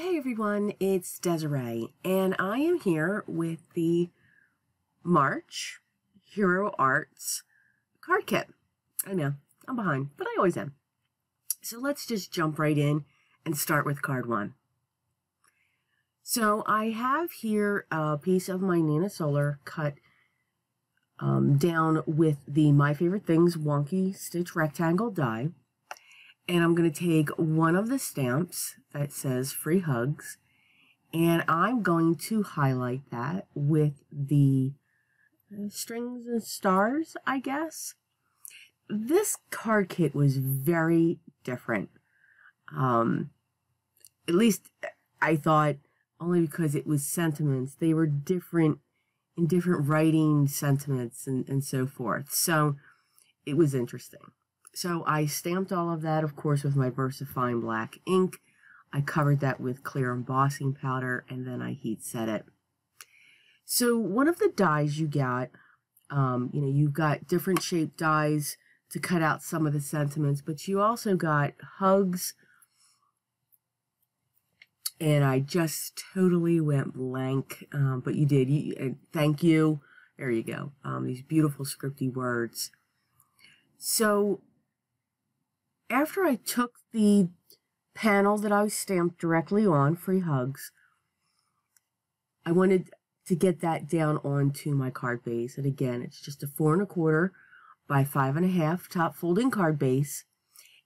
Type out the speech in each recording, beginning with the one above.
Hey everyone, it's Desiree, and I am here with the March Hero Arts card kit. I know, I'm behind, but I always am. So let's just jump right in and start with card one. So I have here a piece of my Nina Solar cut down with the My Favorite Things wonky stitch rectangle die. And I'm going to take one of the stamps that says Free Hugs, and I'm going to highlight that with the strings and stars, I guess. This card kit was very different. At least I thought, only because it was sentiments. They were different in different writing sentiments and so forth. So it was interesting. So I stamped all of that, of course, with my VersaFine black ink. I covered that with clear embossing powder, and then I heat set it. So one of the dies you got, you've got different shaped dies to cut out some of the sentiments, but you also got hugs, and I just totally went blank, but you did. Thank you. There you go. These beautiful scripty words. So after I took the panel that I stamped directly on, Free Hugs, I wanted to get that down onto my card base. And again, it's just a 4 1/4 by 5 1/2 top folding card base.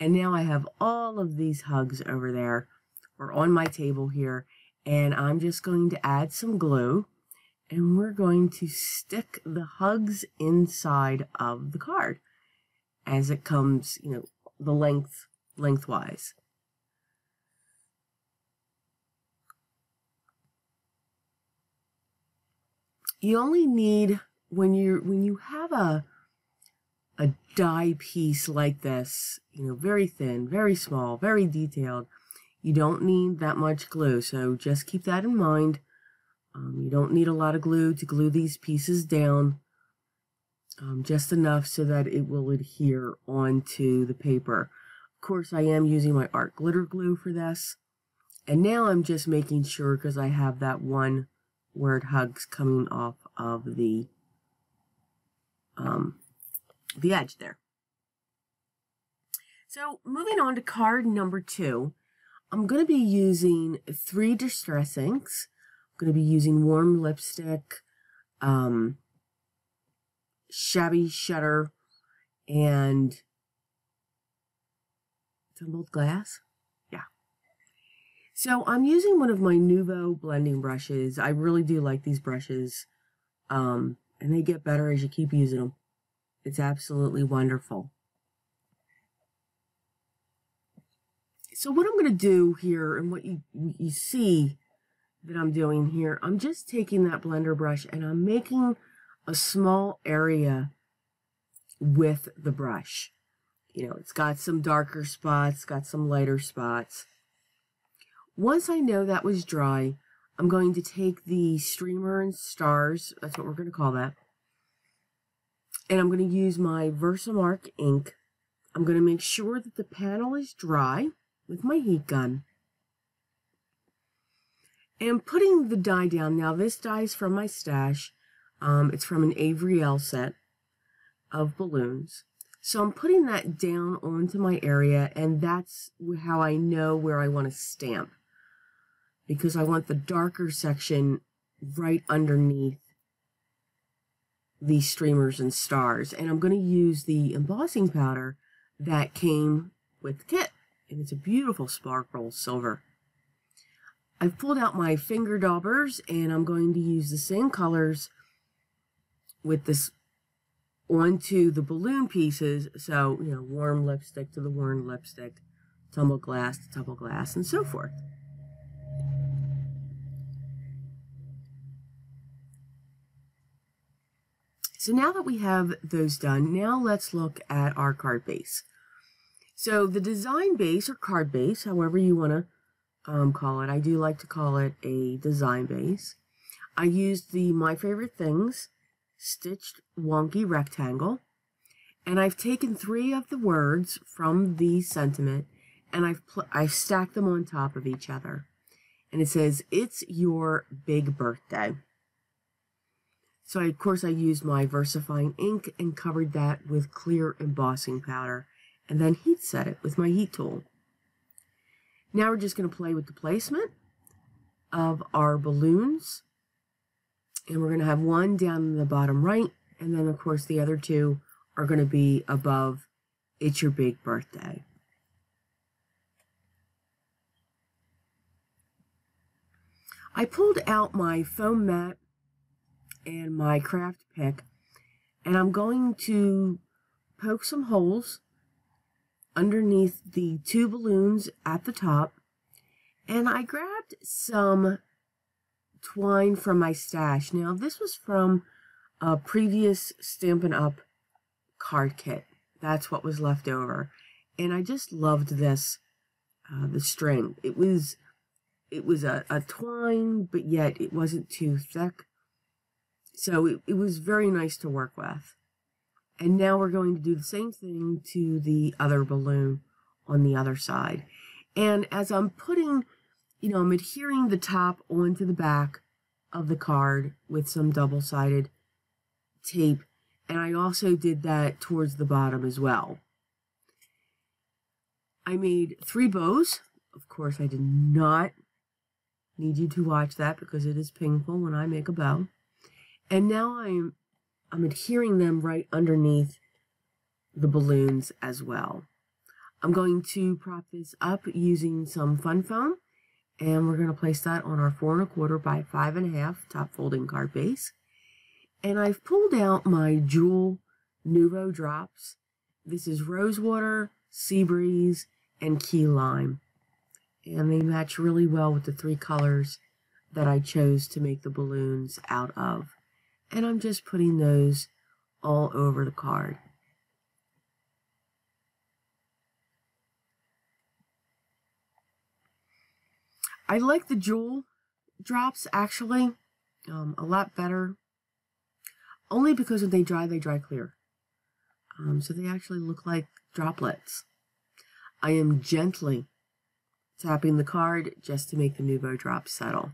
And now I have all of these hugs over there, or on my table here. And I'm just going to add some glue, and we're going to stick the hugs inside of the card as it comes, the lengthwise. You only need, when you have a die piece like this, very thin, very small, very detailed, you don't need that much glue. So just keep that in mind. You don't need a lot of glue to glue these pieces down. Just enough so that it will adhere onto the paper. Of course, I am using my art glitter glue for this. And now I'm just making sure, because I have that one word hugs coming off of the edge there. So moving on to card number 2, I'm going to be using 3 distress inks. I'm going to be using warm lipstick, Shabby Shutter, and tumbled glass. Yeah. So I'm using one of my Nouveau blending brushes. I really do like these brushes, and they get better as you keep using them. It's absolutely wonderful. So what I'm going to do here, and what you see that I'm doing here, I'm just taking that blender brush and I'm making a small area with the brush. It's got some darker spots, got some lighter spots. Once I know that was dry, I'm going to take the streamer and stars, that's what we're going to call that, and I'm going to use my Versamark ink. I'm going to make sure that the panel is dry with my heat gun. And putting the die down. Now this die is from my stash. It's from an Avery L set of balloons. So I'm putting that down onto my area, and that's how I know where I want to stamp, because I want the darker section right underneath these streamers and stars. And I'm going to use the embossing powder that came with the kit, and it's a beautiful sparkle silver. I've pulled out my finger daubers, and I'm going to use the same colors with this onto the balloon pieces. So, warm lipstick to the warm lipstick, tumbled glass to tumbled glass, and so forth. So now that we have those done, now let's look at our card base. So the design base, or card base, however you want to call it. I do like to call it a design base. I used the My Favorite Things stitched wonky rectangle, and I've taken 3 of the words from the sentiment, and I've stacked them on top of each other. And it says, "It's your big birthday." So, of course, I used my VersaFine ink and covered that with clear embossing powder, and then heat set it with my heat tool. Now we're just going to play with the placement of our balloons. And we're going to have one down in the bottom right, and then, of course, the other two are going to be above "It's your big birthday." I pulled out my foam mat and my craft pick, and I'm going to poke some holes underneath the two balloons at the top, and I grabbed some twine from my stash. Now, this was from a previous Stampin' Up! Card kit. That's what was left over, and I just loved this, the string. It was a twine, but yet it wasn't too thick. So it was very nice to work with. And now we're going to do the same thing to the other balloon on the other side. And as I'm putting, I'm adhering the top onto the back of the card with some double-sided tape. And I also did that towards the bottom as well. I made 3 bows. Of course, I did not need you to watch that because it is painful when I make a bow. And now I'm adhering them right underneath the balloons as well. I'm going to prop this up using some fun foam, and we're going to place that on our 4 1/4 by 5 1/2 top folding card base. And I've pulled out my Jewel Nouveau drops. This is Rosewater, Sea Breeze, and Key Lime. And they match really well with the 3 colors that I chose to make the balloons out of. And I'm just putting those all over the card. I like the Jewel drops, actually, a lot better. Only because when they dry clear. So they actually look like droplets. I am gently tapping the card just to make the Nouveau drops settle.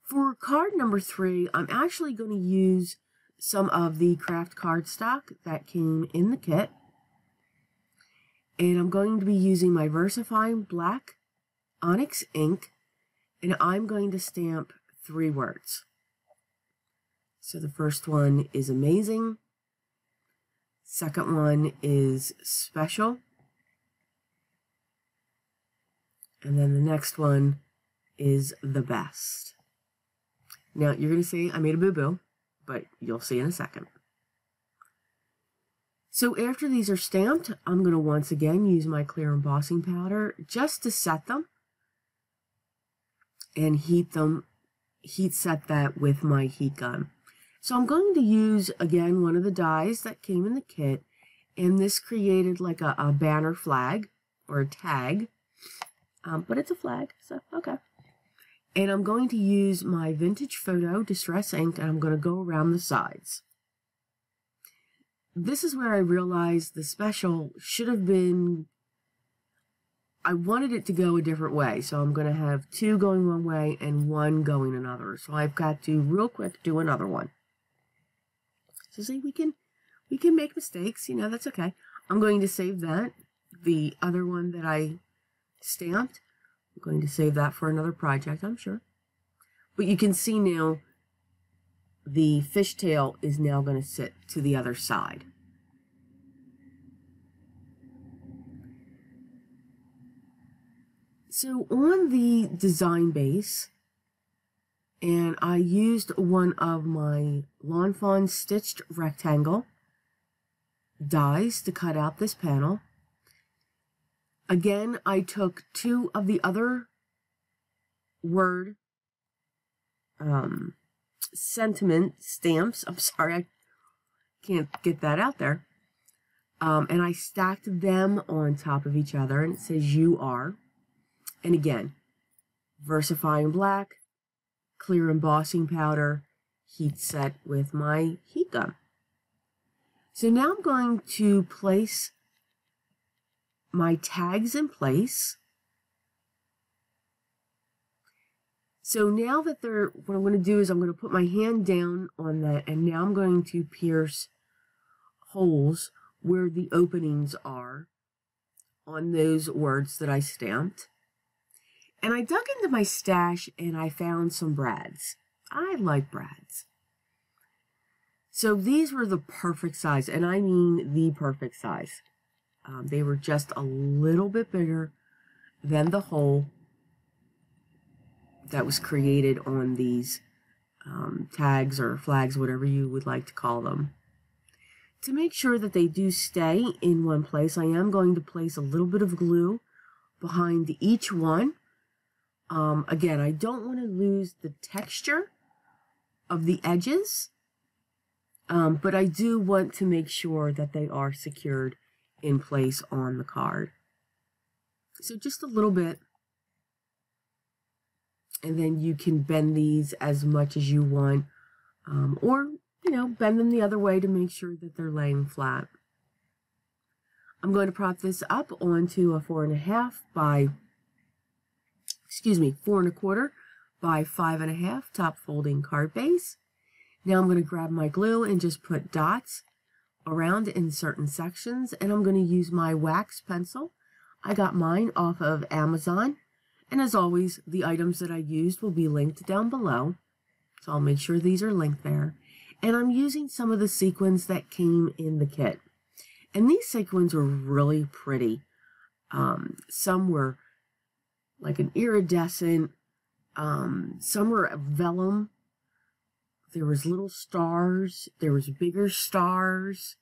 For card number 3, I'm actually going to use some of the craft cardstock that came in the kit. And I'm going to be using my VersaFine black onyx ink, and I'm going to stamp 3 words. So the first one is amazing. Second one is special. And then the next one is the best. Now, you're going to say I made a boo-boo, but you'll see in a second. So after these are stamped, I'm going to once again use my clear embossing powder just to set them and heat set that with my heat gun. So I'm going to use, again, one of the dies that came in the kit, and this created like a banner flag or a tag, but it's a flag, so okay. And I'm going to use my Vintage Photo Distress ink, and I'm going to go around the sides. This is where I realized the special should have been, I wanted it to go a different way. So I'm going to have 2 going one way and 1 going another. So I've got to real quick do another one. So see, we can make mistakes, that's okay. I'm going to save that. The other one that I stamped, I'm going to save that for another project, I'm sure. But you can see now the fishtail is now going to sit to the other side. So on the design base, and I used one of my Lawn Fawn stitched rectangle dies to cut out this panel. Again, I took 2 of the other word sentiment stamps. I'm sorry, I can't get that out there. And I stacked them on top of each other, and it says "You Are." And again, VersaFine black, clear embossing powder, heat set with my heat gun. So now I'm going to place my tags in place. So now that what I'm going to do is I'm going to put my hand down on that, and now I'm going to pierce holes where the openings are on those words that I stamped. And I dug into my stash and I found some brads. I like brads. So these were the perfect size, and I mean the perfect size. They were just a little bit bigger than the hole that was created on these tags or flags, whatever you would like to call them. To make sure that they do stay in one place, I am going to place a little bit of glue behind each one. Again, I don't want to lose the texture of the edges, but I do want to make sure that they are secured in place on the card. So just a little bit, and then you can bend these as much as you want, or, you know, bend them the other way to make sure that they're laying flat. I'm going to prop this up onto a 4.25 by 4.25 by 5.5 top folding card base. Now I'm going to grab my glue and just put dots around in certain sections, and I'm going to use my wax pencil. I got mine off of Amazon, and as always, the items that I used will be linked down below, so I'll make sure these are linked there. And I'm using some of the sequins that came in the kit, and these sequins were really pretty. Some were like an iridescent, some were vellum. There was little stars, there was bigger stars.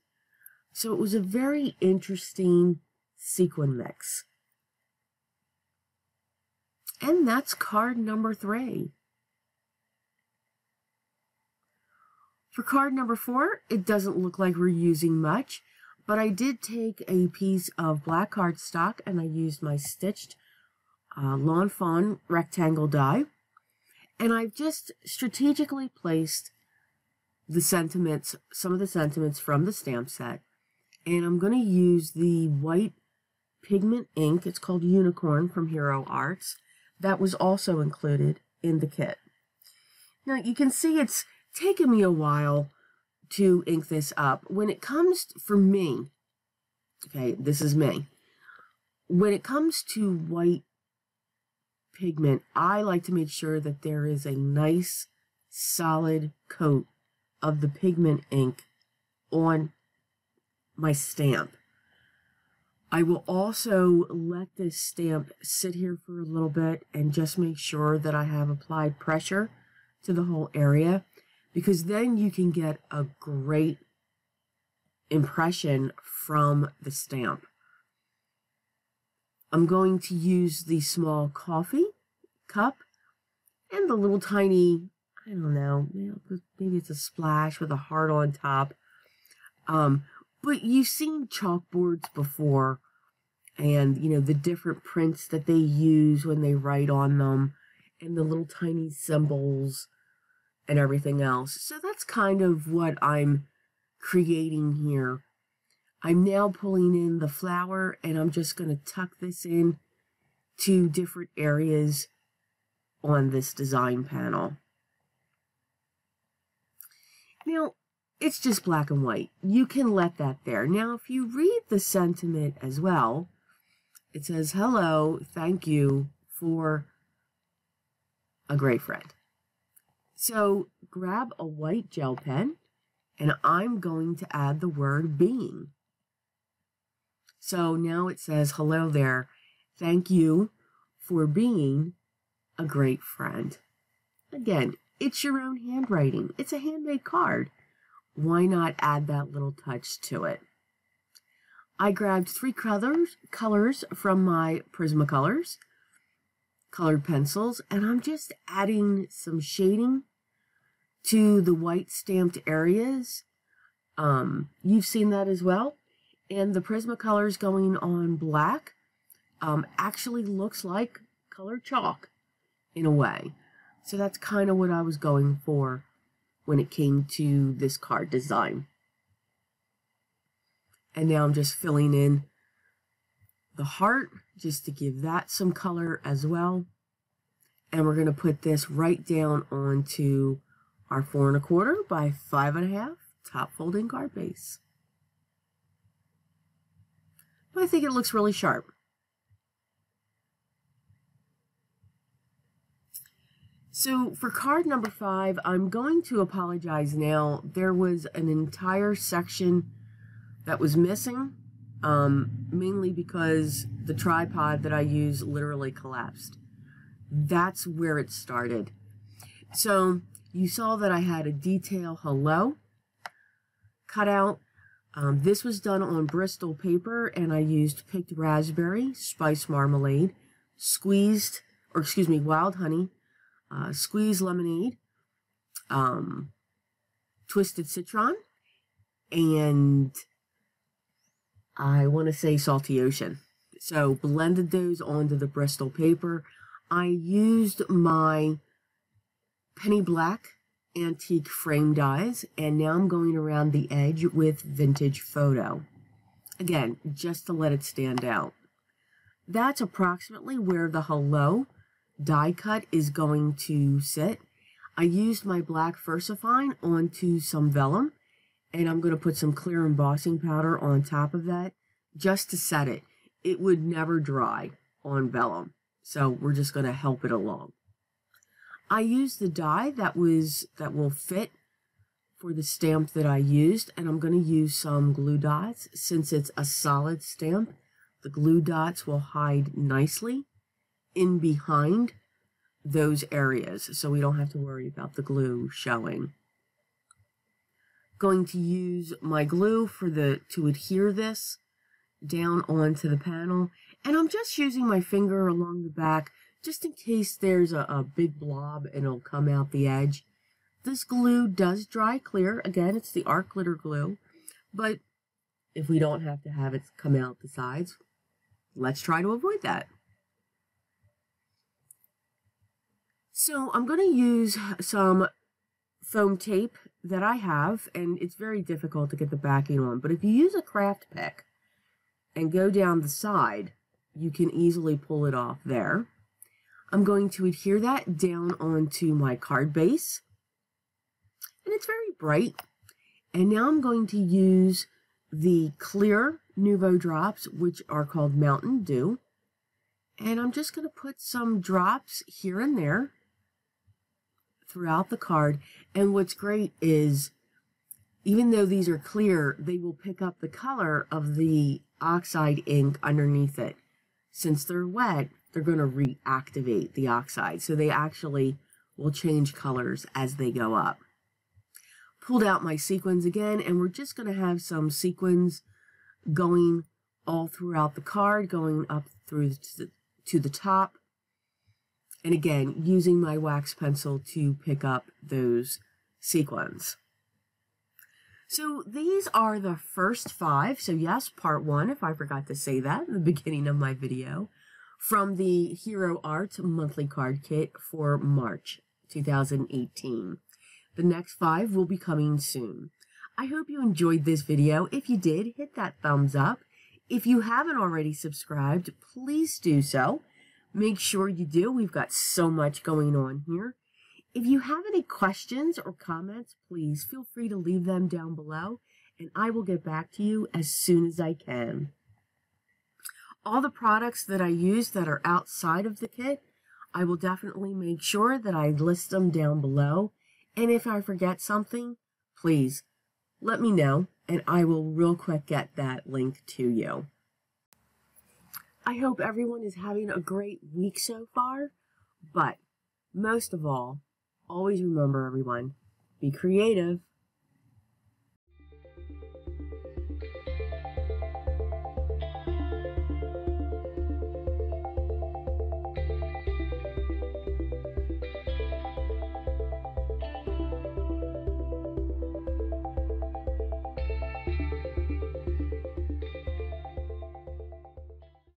So it was a very interesting sequin mix. And that's card number 3. For card number 4, it doesn't look like we're using much, but I did take a piece of black cardstock and I used my stitched Lawn Fawn rectangle die. And I've just strategically placed the sentiments, some of the sentiments from the stamp set. And I'm going to use the white pigment ink. It's called Unicorn from Hero Arts. That was also included in the kit. Now you can see it's taken me a while to ink this up. When it comes for me, okay, this is me. When it comes to white pigment, I like to make sure that there is a nice solid coat of the pigment ink on my stamp. I will also let this stamp sit here for a little bit and just make sure that I have applied pressure to the whole area, because then you can get a great impression from the stamp. I'm going to use the small coffee cup and the little tiny, I don't know, maybe it's a splash with a heart on top. But you've seen chalkboards before, and you know the different prints that they use when they write on them, and the little tiny symbols and everything else. So that's kind of what I'm creating here. I'm now pulling in the flower, and I'm just going to tuck this in to different areas on this design panel. Now, it's just black and white. You can let that there. Now, if you read the sentiment as well, it says, hello, thank you for a great friend. So grab a white gel pen, and I'm going to add the word being. So now it says, hello there, thank you for being a great friend. Again, it's your own handwriting. It's a handmade card. Why not add that little touch to it? I grabbed 3 colors from my Prismacolors colored pencils, and I'm just adding some shading to the white stamped areas. You've seen that as well. And the Prismacolors going on black actually looks like colored chalk in a way. So that's kind of what I was going for when it came to this card design. And now I'm just filling in the heart just to give that some color as well. And we're going to put this right down onto our 4 1/4 by 5 1/2 top folding card base. But I think it looks really sharp. So for card number 5, I'm going to apologize now. There was an entire section that was missing, mainly because the tripod that I use literally collapsed. That's where it started. So you saw that I had a detail hello cut out. This was done on Bristol paper, and I used picked raspberry, spice marmalade, wild honey, squeezed lemonade, twisted citron, and I want to say salty ocean. So blended those onto the Bristol paper. I used my penny black antique frame dies, and now I'm going around the edge with vintage photo. Again, just to let it stand out. That's approximately where the hello die cut is going to sit. I used my black Versafine onto some vellum, and I'm going to put some clear embossing powder on top of that just to set it. It would never dry on vellum, so we're just going to help it along. I used the die that will fit for the stamp that I used, and I'm going to use some glue dots. Since it's a solid stamp, the glue dots will hide nicely in behind those areas, so we don't have to worry about the glue showing. Going to use my glue to adhere this down onto the panel, and I'm just using my finger along the back just in case there's a big blob and it'll come out the edge. This glue does dry clear. Again, it's the art glitter glue, but if we don't have to have it come out the sides, let's try to avoid that. So I'm going to use some foam tape that I have, and it's very difficult to get the backing on, but if you use a craft pick and go down the side, you can easily pull it off there. I'm going to adhere that down onto my card base, and it's very bright. And now I'm going to use the clear Nouveau drops, which are called Mountain Dew, and I'm just going to put some drops here and there throughout the card. And what's great is, even though these are clear, they will pick up the color of the oxide ink underneath it. Since they're wet, they're going to reactivate the oxide, so they actually will change colors as they go up. Pulled out my sequins again, and we're just going to have some sequins going all throughout the card, going up through to the top. And again, using my wax pencil to pick up those sequins. So these are the first 5. So yes, part 1, if I forgot to say that in the beginning of my video, from the Hero Art monthly card kit for March 2018. The next 5 will be coming soon. I hope you enjoyed this video. If you did, hit that thumbs up. If you haven't already subscribed, please do so. Make sure you do. We've got so much going on here. If you have any questions or comments, please feel free to leave them down below, and I will get back to you as soon as I can. All the products that I use that are outside of the kit, I will definitely make sure that I list them down below. And if I forget something, please let me know, and I will real quick get that link to you. I hope everyone is having a great week so far, but most of all, always remember, everyone, be creative.